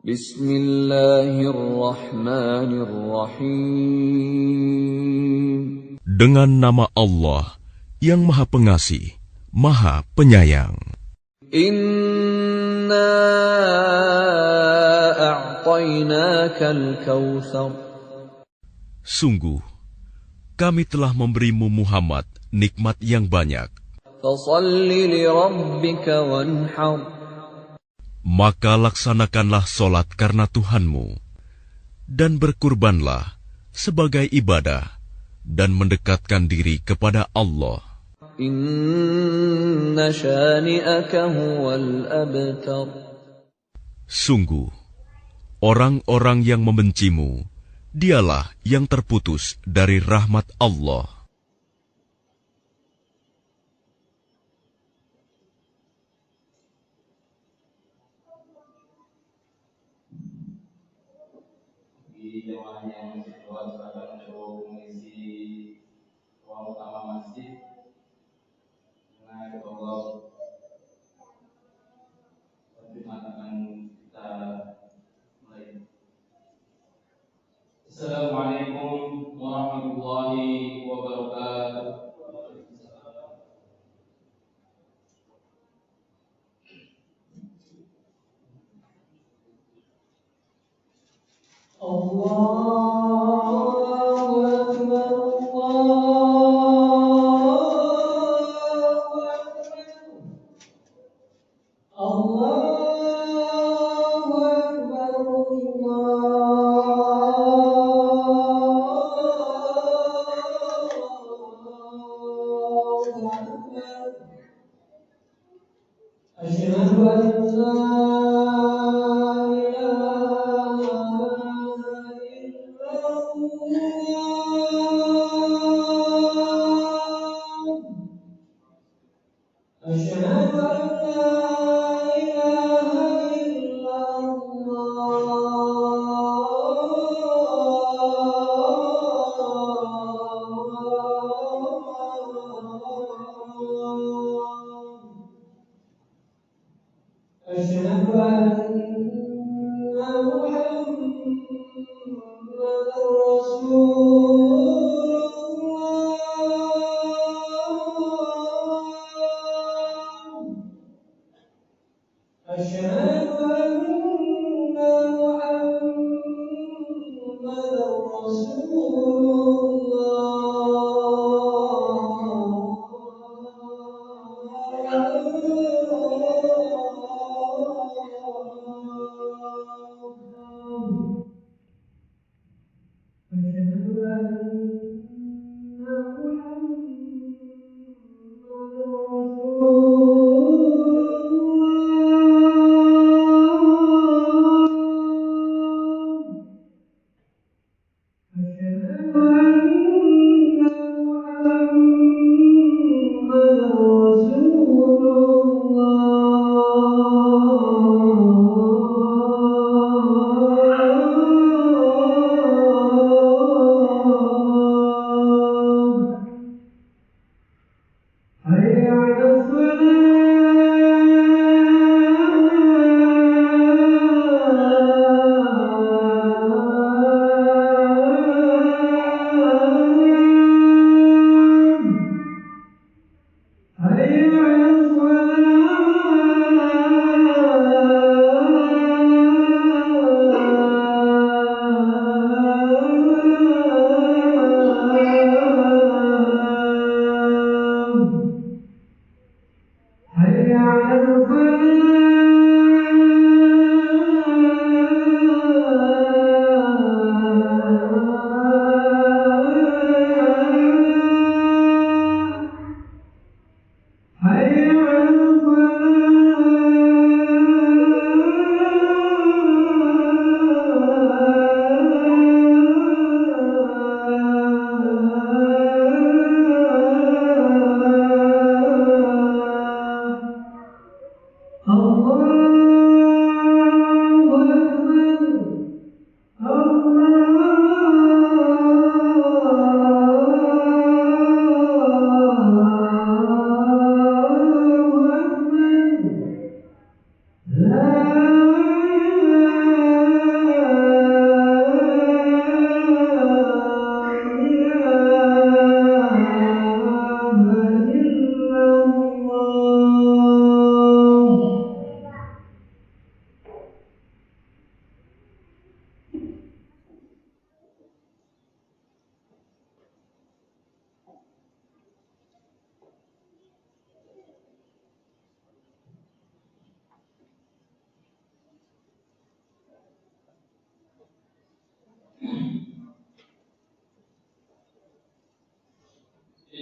Bismillahirrahmanirrahim. Dengan nama Allah yang Maha Pengasih, Maha Penyayang. Inna a'tainakal kautsar. Sungguh, kami telah memberimu Muhammad nikmat yang banyak. Fashalli li rabbika wanhar. Maka laksanakanlah solat karena Tuhanmu, dan berkurbanlah sebagai ibadah, dan mendekatkan diri kepada Allah. Inna syani'aka huwal abtar. Sungguh, orang-orang yang membencimu, dialah yang terputus dari rahmat Allah. Jemaahnya yang masih keluar silakan untuk mengisi ruang utama masjid. Nah, Allah akan kita mulai. Assalamualaikum warahmatullahi wabarakatuh.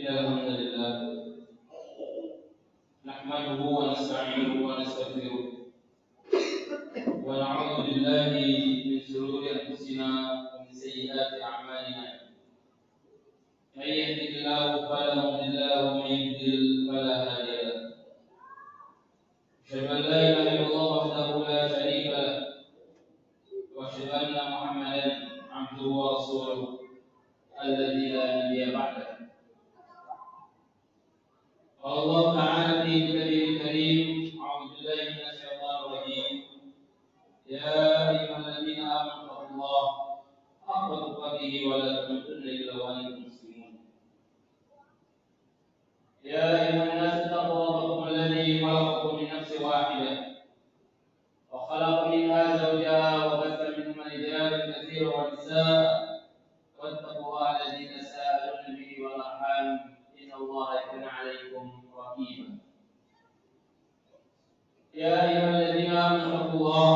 الحمد لله نحمده ونستعينه ونستغفره ونعوذ بالله من شرور أنفسنا ومن سيئات أعمالنا من يهده الله فلا مضل له ومن يضلل فلا هادي له أشهد أن لا إله إلا الله وحده لا شريك له وأشهد أن محمدا عبده ورسوله الذي لا نبي بعده. قال الله تعالى في كتابه الكريم: أعوذ بالله من الشيطان الرجيم. يا أيها الذين آمنوا اتقوا الله حق تقاته ولا تموتن إلا وأنتم مسلمون. يا أيها الناس اتقوا ربكم الذي خلقكم من نفس واحدة وخلق منها زوجها وبث منهما رجالا كثيرا ونساء واتقوا الله الذي تساءلون به والأرحام إن الله كان عليكم رقيبا. يا أيها الذين آمنوا اتقوا الله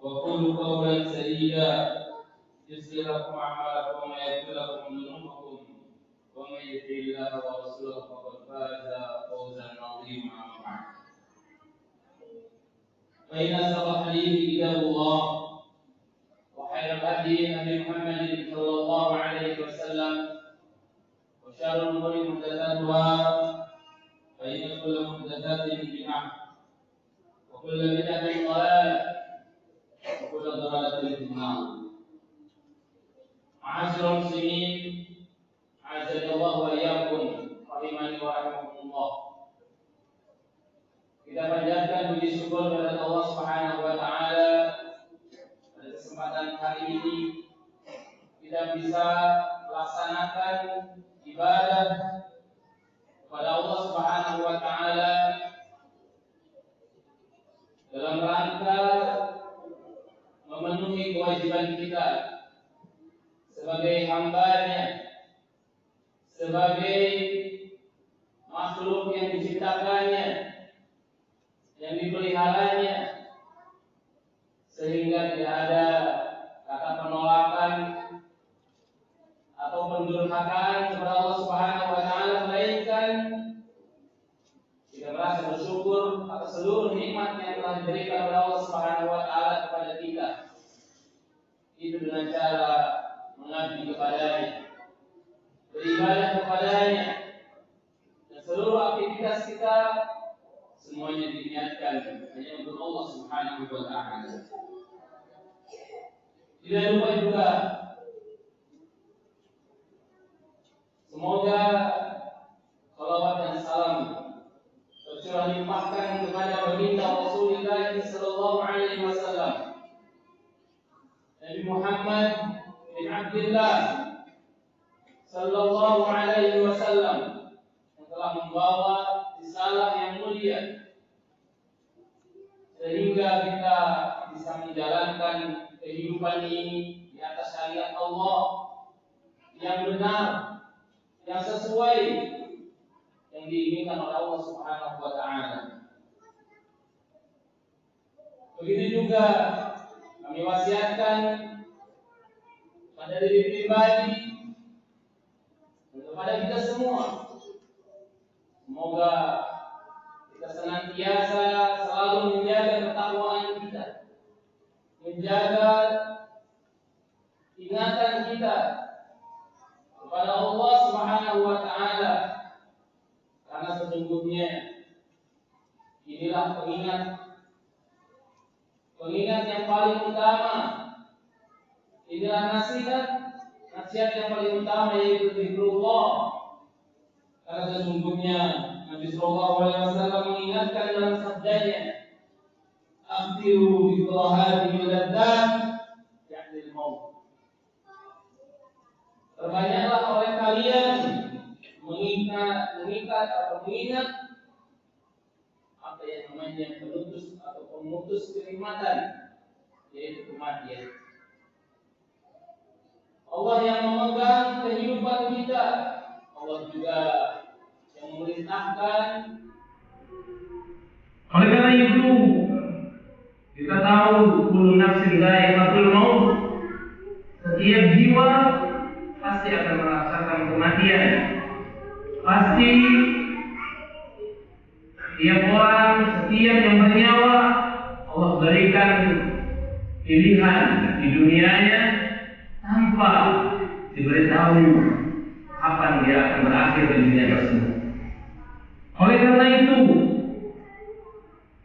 وقولوا قولا سديدا يصلح لكم أعمالكم ويغفر لكم ذنوبكم ومن يطع الله ورسوله فقد فاز فوزا عظيما. أما بعد فإن أصدق الحديث كتاب الله وخير الهدي هدي محمد صلى الله عليه وسلم وشر الأمور محدثاتها فإن كل محدثات بدعة وكل بدعة ضلالة وكل ضلالة في النار. معاشر المسلمين أعزني الله وإياكم rahimani wa rahimakumullah. Kita panjatkan puji syukur kepada Allah Subhanahu wa taala pada kesempatan hari ini kita bisa melaksanakan ibadah kepada Allah Subhanahu wa taala dalam rangka memenuhi kewajiban kita sebagai hamba-Nya, sebagai makhluk yang diciptakannya, yang dipeliharanya, sehingga tidak ada kata penolakan atau pendurhakaan kepada Allah Subhanahu wa taala, melainkan kita merasa bersyukur atas seluruh nikmat yang telah diberikan oleh Allah Subhanahu wa taala kepada kita. Itu dengan cara mengabdi kepadanya, beribadah kepadanya, dan seluruh aktivitas kita semuanya diniatkan hanya untuk Allah Subhanahu wa taala. Tidak lupa juga semoga salawat dan salam tercurah limpahkan kepada baginda Rasulullah sallallahu alaihi wasallam, Nabi Muhammad bin Abdullah sallallahu alaihi wasallam, yang telah membawa risalah yang mulia sehingga kita bisa menjalankan kehidupan ini di atas syariat Allah yang benar, yang sesuai yang diinginkan oleh Allah Subhanahu wa taala. Begitu juga kami wasiatkan pada diri pribadi dan kepada kita semua, semoga kita senantiasa selalu menjaga ketakwaan kita, menjaga ingatan kita kepada Allah Subhanahu wa taala, karena sesungguhnya inilah pengingat yang paling utama. Inilah nasihat yang paling utama, yaitu zikrullah. Karena sesungguhnya Nabi sallallahu alaihi wasallam mengingatkan dalam sabdanya, "Akhtiru bi hadhihi ladzat ya'til maut." Perbanyaklah oleh kalian mengingat apa yang namanya pemutus atau pemutus kenikmatan, yaitu kematian. Allah yang memegang kehidupan kita, Allah juga yang memerintahkan. Oleh karena itu, kita tahu kullu nafsin dha'iqatul maut. Setiap jiwa pasti akan merasakan kematian. pasti tiap orang, setiap yang bernyawa, Allah berikan pilihan di dunianya tanpa diberitahu kapan dia akan berakhir di dunia tersebut. Oleh karena itu,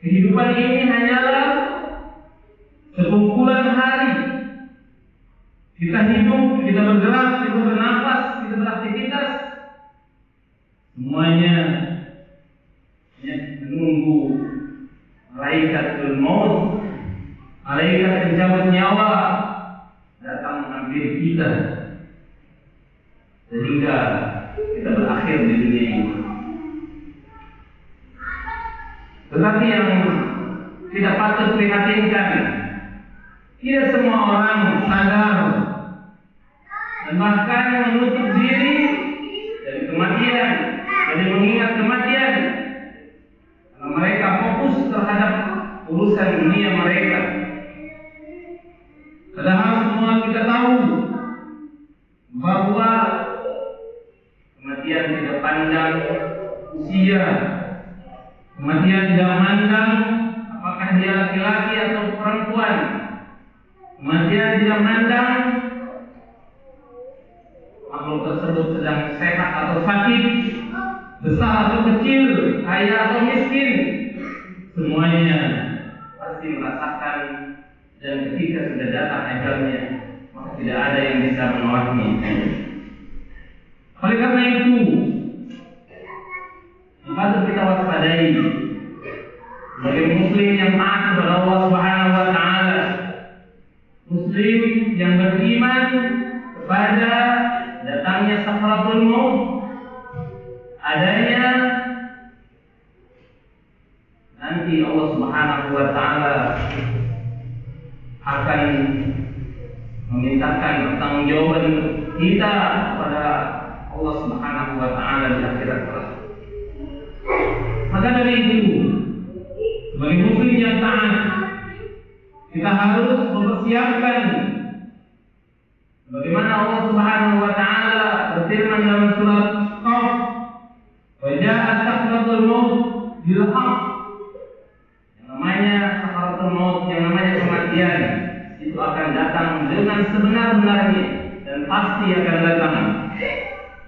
kehidupan ini hanyalah sekumpulan hari. Kita hidup, kita bergerak, kita bernafas, kita beraktivitas, semuanya menunggu malaikatul maut, malaikat pencabut nyawa datang mengambil kita sehingga kita berakhir di dunia ini. Tetapi yang tidak patut prihatinkan, tidak semua orang sadar dan bahkan menutup diri dari kematian, dari mengingat kematian, karena mereka fokus terhadap urusan dunia mereka. Padahal semua kita tahu bahwa kematian tidak pandang usia, kematian tidak mandang apakah dia laki-laki atau perempuan, kematian tidak mandang makhluk tersebut sedang sehat atau sakit, besar atau kecil, kaya atau miskin, semuanya pasti merasakan, dan ketika sudah datang ajalnya maka tidak ada yang bisa menolaknya. Oleh karena itu, patut kita waspadai sebagai muslim yang taat kepada Allah Subhanahu wa taala, muslim yang beriman kepada datangnya sakaratul maut, adanya nanti Allah Subhanahu wa taala akan memintakan pertanggungjawaban kita kepada Allah Subhanahu wa taala di akhirat kelak. Maka dari itu, sebagai muslim yang taat, kita harus mempersiapkan bagaimana Allah Subhanahu wa taala berfirman dalam surat Qaf, "Wa ja'at sakratul maut bil haqq." Yang namanya sakratul maut, yang namanya kematian, itu akan datang dengan sebenar-benarnya dan pasti akan datang.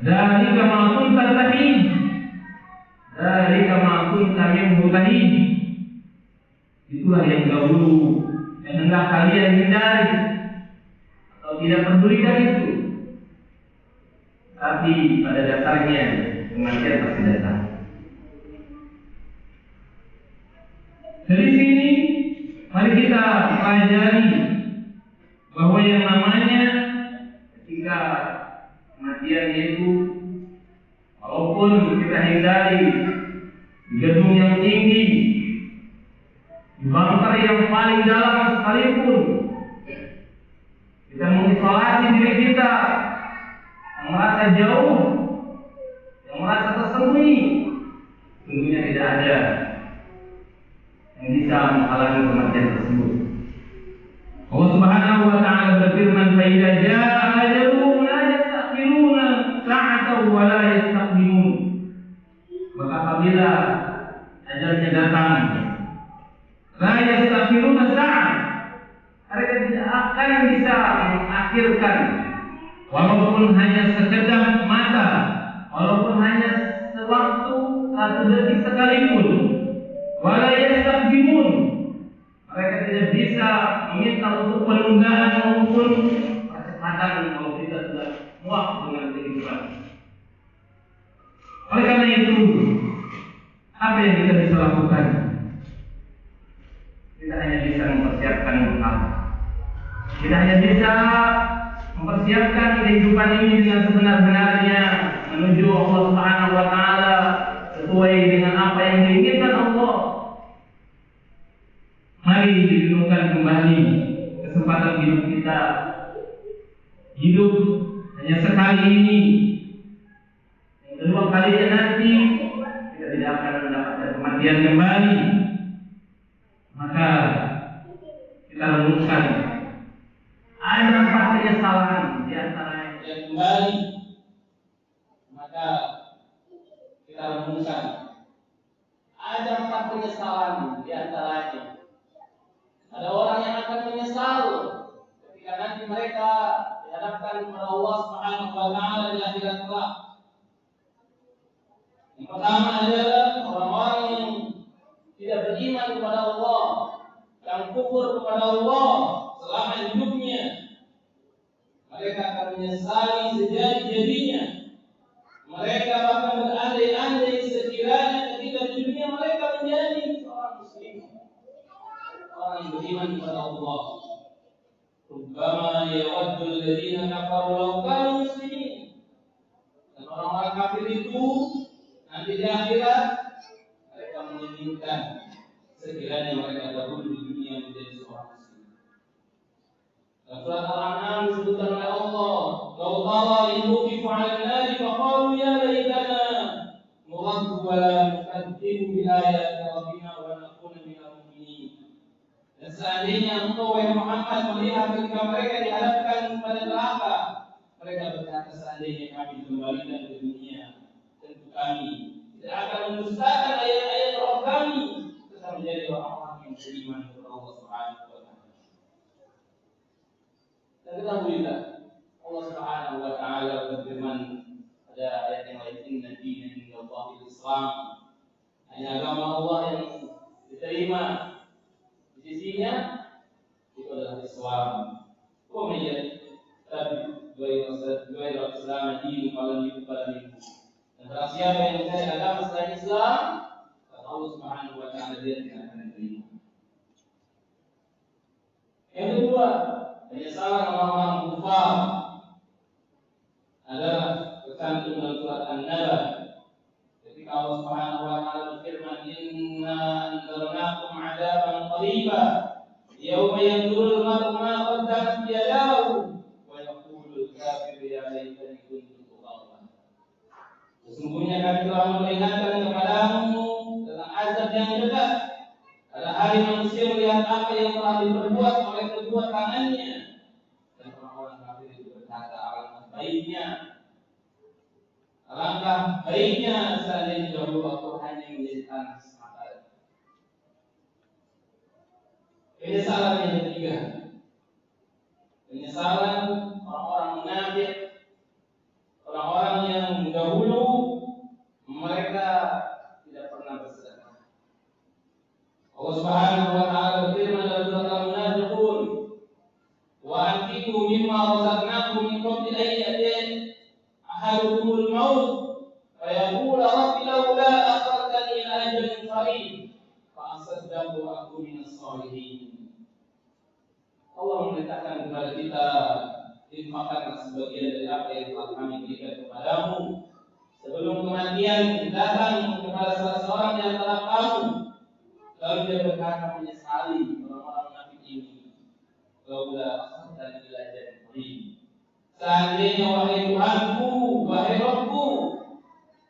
Dari kama kunta tahid, dari kama kunta minhu tahid. Itulah yang dahulu yang hendak kalian hindari atau tidak pedulikan itu. Tapi pada dasarnya kematian pasti datang. Dari sini mari kita pelajari bahwa yang namanya ketika kematian itu, walaupun kita hindari di gedung yang tinggi, di bunker yang paling dalam sekalipun, kita mengisolasi diri kita yang merasa jauh, yang merasa tersembunyi, tentunya tidak ada yang bisa menghalangi kematian tersebut. Allah Subhanahu wa taala berfirman, "Fa idza jaa ajaluhum la yastakhiruna sa'atan wa la yastaqdimun." Maka apabila ajalnya datang, la yastakhiruna sa'at, mereka tidak akan bisa mengakhirkan walaupun hanya sekedap mata, walaupun hanya sewaktu satu detik sekalipun. Wa la yastaqdimun, mereka tidak bisa meminta untuk penundaan maupun percepatan kalau kita sudah muak dengan kehidupan. Oleh karena itu, apa yang kita bisa lakukan? Kita hanya bisa mempersiapkan bekal. Kita hanya bisa mempersiapkan kehidupan ini dengan sebenar-benarnya menuju Allah Subhanahu wa taala sesuai dengan apa yang diinginkan Allah. Mari direnungkan kembali kesempatan hidup kita. Hidup hanya sekali ini. Yang kedua kalinya nanti kita tidak akan mendapatkan kematian kembali. Maka kita renungkan ada 4 penyesalan di antara yang kembali. Maka mereka dihadapkan kepada Allah Subhanahu wa taala di akhirat kelak. Yang pertama adalah orang-orang yang tidak beriman kepada Allah, yang kufur kepada Allah selama hidupnya. Mereka akan menyesali sejadi-jadinya. Mereka bahkan berandai-andai sekiranya ketika di dunia mereka menjadi seorang muslim, orang yang beriman kepada Allah. Rubbama yawaddu alladziina kafaru law kanu muslimin. Dan orang-orang kafir itu nanti di akhirat mereka menginginkan sekiranya mereka dahulu di dunia menjadi seorang muslim. Dan surat Al-An'am disebutkan oleh Allah, "Law tara yuqifu 'ala an-nari faqalu ya laitana nuraddu wa la nukadzibu bi ayati rabbina wa nakuna minal mu'minin." Dan seandainya engkau wahai Muhammad melihat ketika mereka dihadapkan kepada neraka, mereka berkata, seandainya kami dikembalikan ke dunia, tentu kami tidak akan mendustakan ayat-ayat Rabb kami, tetap menjadi orang-orang yang beriman kepada Allah Subhanahu wa taala. Dan ketahuilah Allah Subhanahu wa taala berfirman pada ayat yang lain, "Inna dina indallahil Islam." Hanya agama Allah yang diterima di sisinya itu adalah Islam. Wa may yattabi' ghayra Islam din falan yuqbal minhu. Dan barang siapa yang mencari agama selain Islam, kata Allah Subhanahu wa taala, dia tidak akan diterima. Yang kedua, penyesalan orang-orang kufar adalah tercantum dalam surat An-Naba. Ketika Allah Subhanahu wa taala berfirman, "Inna anzarnakum 'adaban qariba, yawma yanzurul mar'u ma qaddamat yadahu wa yaqulul kafiru ya laitani kuntu turaba." Sesungguhnya kami telah memperingatkan kepadamu tentang azab yang dekat. Pada hari manusia melihat apa yang telah diperbuat oleh kedua tangannya. Dan orang-orang kafir itu berkata, alangkah baiknya seandainya dahulu aku hanya menjadi tanah semata. Penyesalan yang ketiga, penyesalan orang-orang munafik, orang-orang yang dahulu mereka tidak pernah bersedekah. Allah Subhanahu wa taala berfirman dalam surat Al-Munafiqun, "Wa anfiqu mimma razaqnakum min qabli an ya'tiya ahadukumul maut fa yaqulu rabbi laula akhartani ila ajalin qarib fa asaddaqu wa akun minas shalihin." Allah memerintahkan kepada kita, infakkanlah sebagian dari apa yang telah kami berikan kepadamu sebelum kematian datang kepada salah seorang di antara kamu. Lalu dia berkata menyesali orang-orang munafik ini, "Laula akhartani ila ajalin qarib." Seandainya wahai Tuhanku, wahai Rabbku,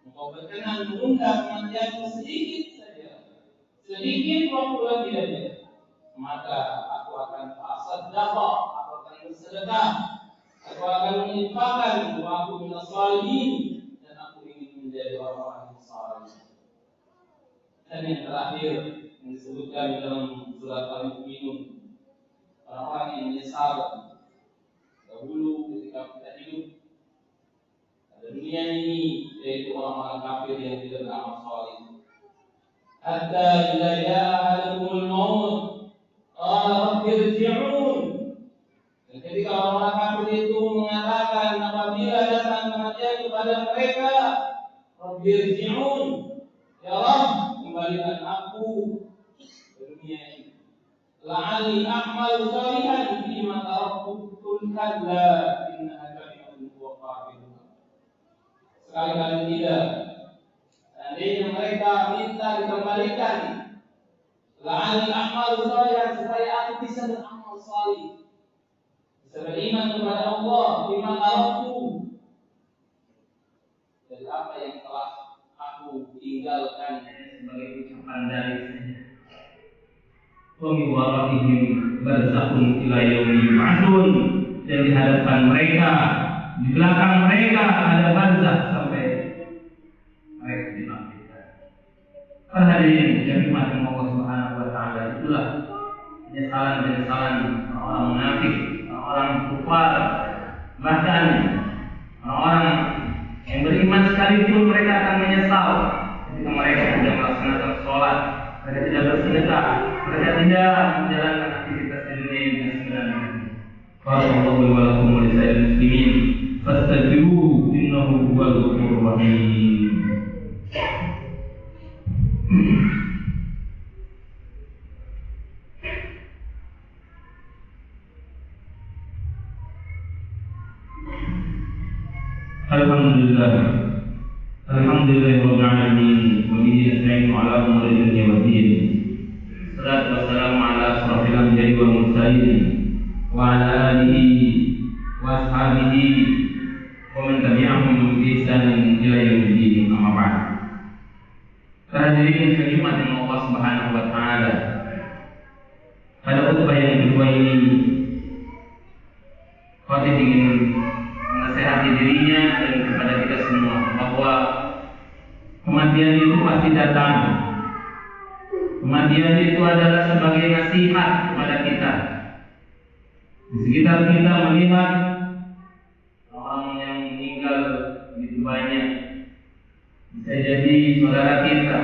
engkau berkenan menunda kematianku sedikit saja, sedikit waktu lagi saja, maka aku akan tasaddaqa, aku akan bersedekah, aku akan menginfakkan, wa aku minas shalihin, dan aku ingin menjadi orang-orang yang saleh. Dan yang terakhir yang disebutkan dalam surat Al-Mu'minun, orang-orang yang menyesal dahulu ketika kita hidup pada dunia ini, yaitu orang-orang kafir yang tidak beramal saleh. Hatta idza jaa ahadukumul maut qala rabbi irji'un. Dan ketika orang-orang kafir itu mengatakan apabila datang kematian kepada mereka, rabbi irji'un, ya Rabb, kembalikan aku ke dunia ini. La'alli a'mal shalihan fima taraktu kalla innaha kalimatun huwa qailuha. Sekali-kali tidak. Seandainya mereka minta dikembalikan, la'alli a'mal shalihan, supaya aku bisa beramal salih, bisa beriman kepada Allah, fima taraktu, dari apa yang telah aku tinggalkan sebagai ucapan dari saja. Wa min waraihim barzakhun ila yaumi yub'atsun, dan di hadapan mereka, di belakang mereka ada barzakh sampai mereka dibangkitkan. Para hadirin yang dimuliakan Allah Subhanahu wa taala, itulah penyesalan orang munafik, orang orang kufar, bahkan orang-orang yang beriman sekalipun mereka akan menyesal ketika mereka tidak melaksanakan sholat, mereka tidak bersedekah, mereka tidak menjalankan aktivitas di dunia ini dengan sebenarnya. Allahu wa lakum wa lisa'il muslimin fastaghfiruhu innahu huwal ghafurur rahim. Alhamdulillahirabbil alamin wa bihi nasta'inu ala umuri dunya waddin. Salatu wassalamu ala asrofil anbiya'i wal mursalin wa ala alihi wa ashabihi wa man tabi'ahum bi ihsanin ila yaumiddin. Amma ba'd. Hadirin sekalian yang Allah Subhanahu wa taala. Pada khutbah yang kedua ini Khatib ingin menasihati dirinya dan kepada kita semua bahwa kematian itu pasti datang. Kematian itu adalah sebagai nasihat kepada kita. Di sekitar kita melihat orang yang meninggal begitu banyak. Bisa jadi saudara kita,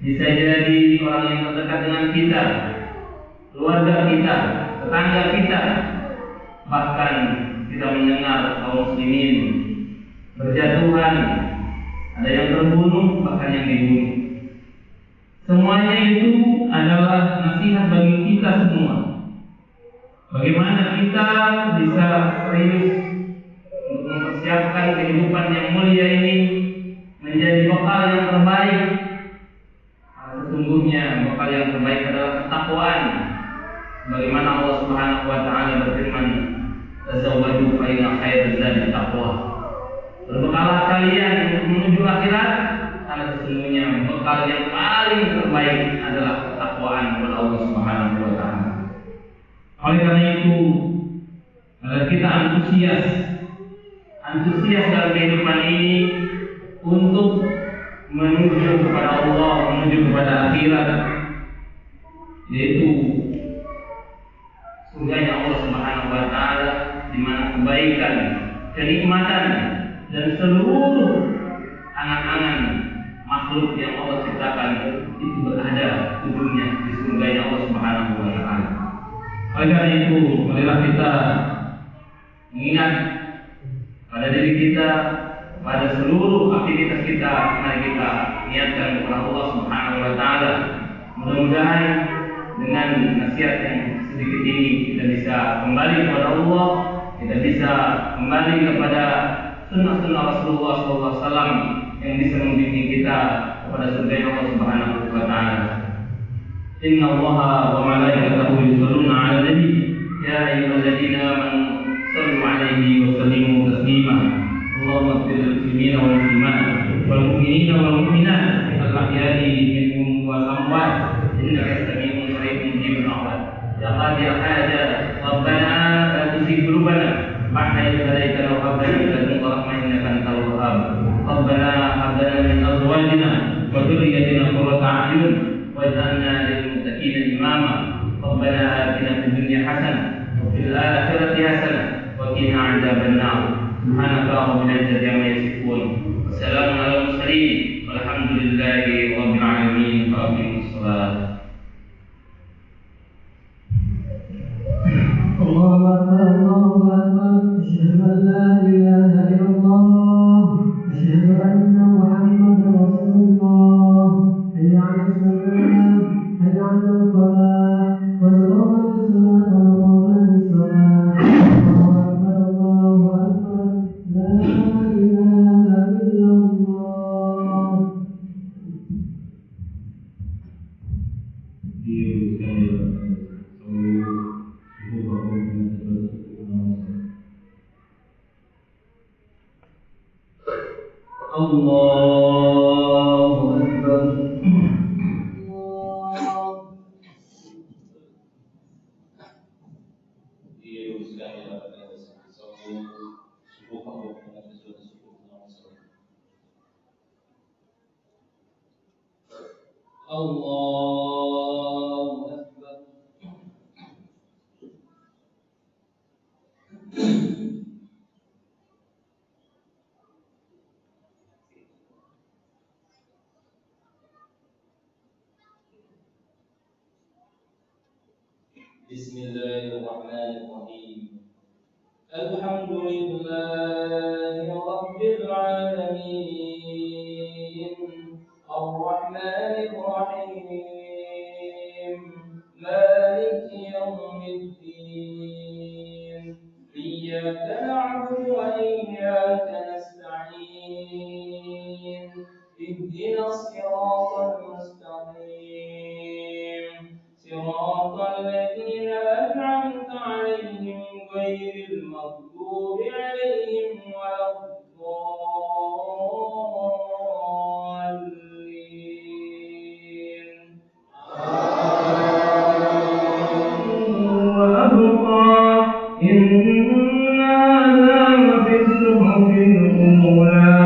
bisa jadi orang yang terdekat dengan kita, keluarga kita, tetangga kita. Bahkan kita mendengar kaum muslimin berjatuhan, ada yang terbunuh, bahkan yang dibunuh. Semuanya itu adalah nasihat bagi kita semua. Bagaimana kita bisa serius untuk mempersiapkan kehidupan yang mulia ini menjadi bekal yang terbaik. Sesungguhnya bekal yang terbaik adalah ketakwaan. Bagaimana Allah Subhanahu wa taala berfirman, "Tazawwadu fa inna khairaz zadi taqwa." Berbekalah kalian untuk menuju akhirat, karena sesungguhnya bekal yang paling terbaik adalah ketakwaan kepada Allah Subhanahu wa taala. Oleh karena itu, agar kita antusias dalam kehidupan ini untuk menuju kepada Allah, menuju kepada akhirat, yaitu surganya Allah Subhanahu wa taala, di mana kebaikan, kenikmatan dan seluruh angan-angan makhluk yang Allah ciptakan itu berada ujungnya di surganya Allah Subhanahu wa taala. Oleh karena itu, marilah kita mengingat pada diri kita, pada seluruh aktivitas kita, mari kita niatkan kepada Allah Subhanahu wa taala. Mudah-mudahan dengan nasihat yang sedikit ini kita bisa kembali kepada Allah, kita bisa kembali kepada sunnah-sunnah Rasulullah SAW yang bisa membimbing kita kepada surga Allah Subhanahu wa taala. Inna Allaha wa malaikatahu yusholluna 'alan nabi ya ayyuhalladzina amanu shallu 'alaihi wa sallimu taslima. Allahumma ighfir lil muslimina wal muslimat wal mu'minina wal mu'minat al-ahya'i minhum wal amwat innaka samii'un qaribun mujibud da'wat. Ya qadiyal hajat rabbana la tuzigh qulubana ba'da idh hadaytana wa hab lana min ladunka rahmah innaka antal wahhab. Rabbana hab lana min azwajina wa dhurriyyatina qurrata a'yun waj'alna lil muttaqina imama. Rabbana atina fid dunya hasanah wa fil akhirati hasanah wa qina 'adzaban nar. Subhanaka rabbil izzati amma yasifun. Wassalamu ala mursalin walhamdulillahi rabbil alamin. Aqimus shalah. Allahu akbar, Allahu akbar. Asyhadu an la ilaha illallah. Asyhadu anna Muhammadar Rasulullah. Hayya 'alas salam, hayya 'alal falah. Wa sallallahu alaihi wa sallam. Allahu akbar, Allahu akbar. La ilaha illallah. Allahu akbar. Allahu akbar. Bismillahirrahmanirrahim. Alhamdulillahi Rabbil Alamin, Ar-Rahmanir Rahim, Maliki Yawmiddin, Iyyaka na'budu wa iyyaka nasta'in, Ihdinas siratal mustaqim, siratal ladzina an'amta 'alaihim ghairil maghdubi 'alaihim waladdallin. وأبقى إن هذا لفي الصحف الأولى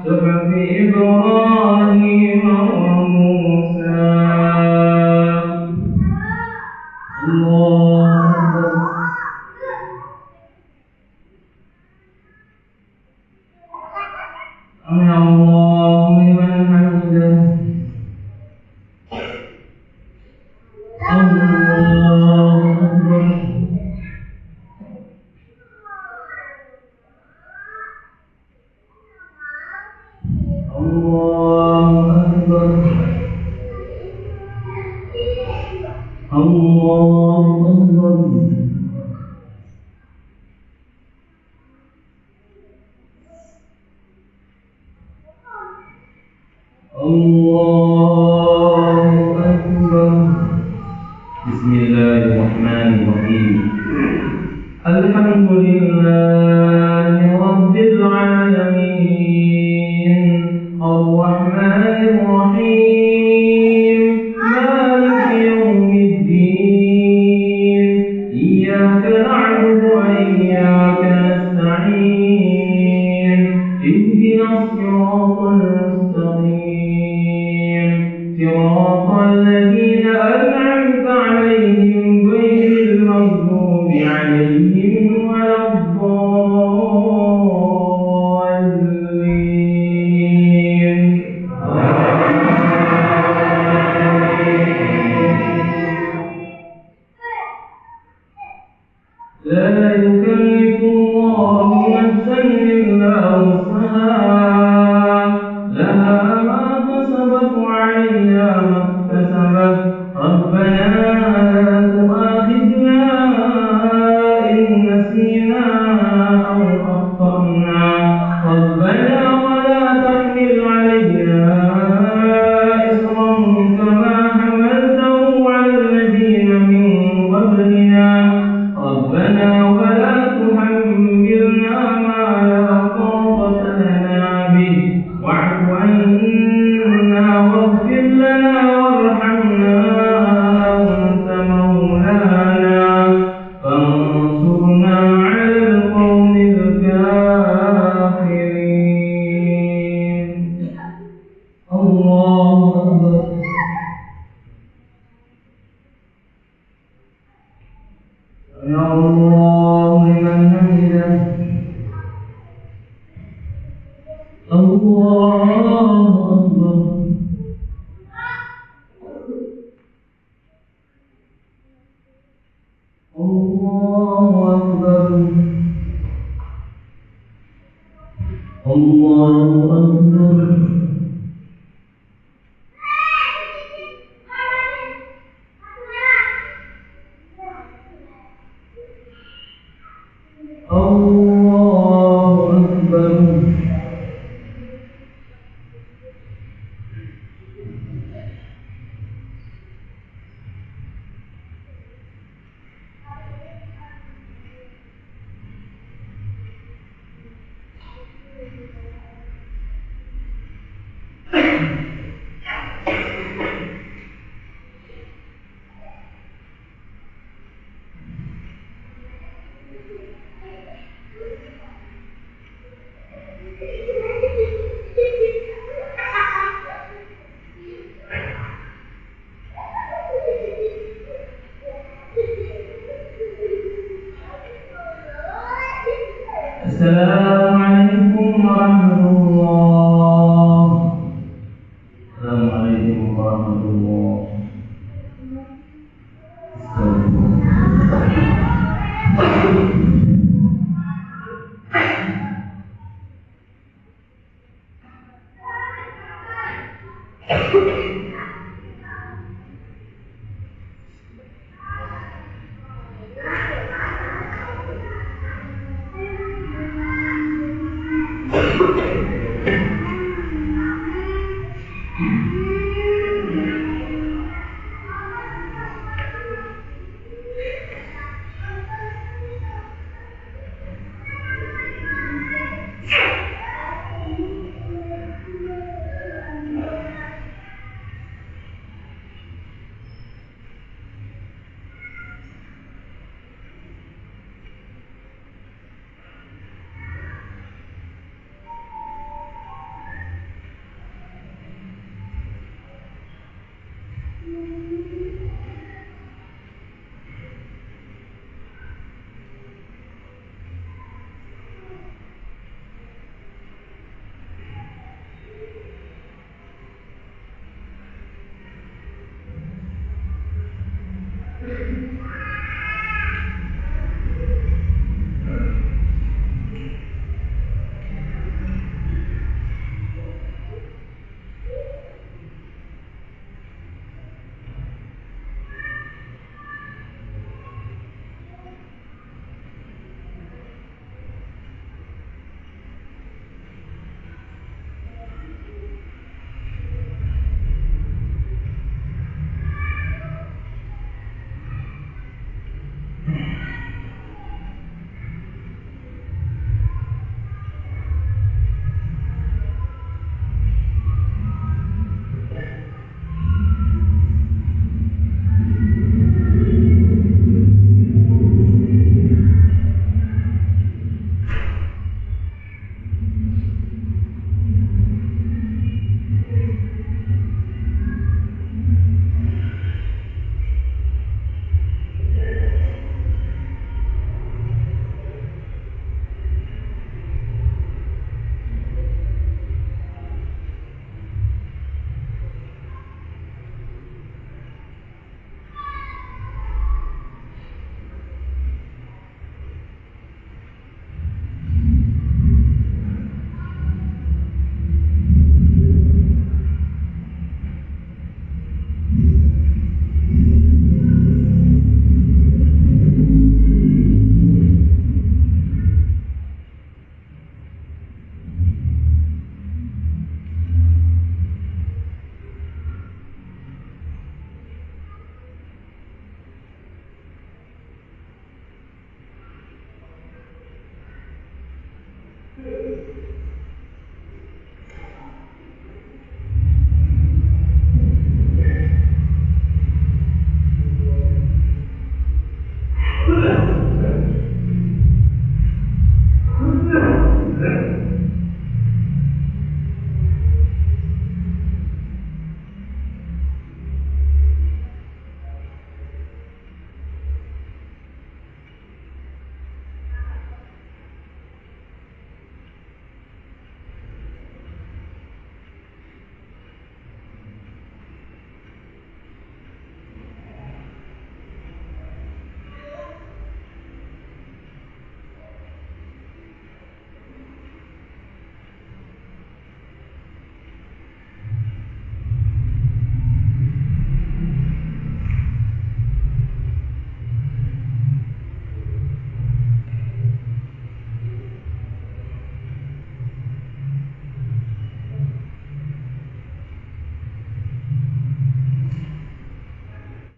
صحف إبراهيم وموسى. الله أكبر. سمع الله لمن حمده. الله أكبر. الله أكبر. الله أكبر. الله أكبر. بسم الله الرحمن الرحيم. الحمد لله رب العالمين، الرحمن الرحيم، مالك يوم الدين، إياك نعبد وإياك نستعين، اهدنا الصراط المستقيم، صراط الذين أنعمت عليهم غير المغضوب عليهم ولا الضالين. لا يكلف الله نفسا إلا وسعها، لها ما كسبت وعليها ما اكتسبت. ربنا لا تؤاخذنا إن نسينا أو أخطأنا، ربنا ولا تحمل علينا إصرا كما حملته على الذين من قبلنا، ربنا ولا تحملنا ما لا طاقة لنا به، واعف عنا واغفر لنا وارحمنا، أنت مولانا فانصرنا على القوم الكافرين. الله أكبر. سمع الله لمن حمده. الله أكبر. الله أكبر. الله أكبر. الله أكبر. Assalamualaikum warahmatullahi. Assalamualaikum warahmatullahi.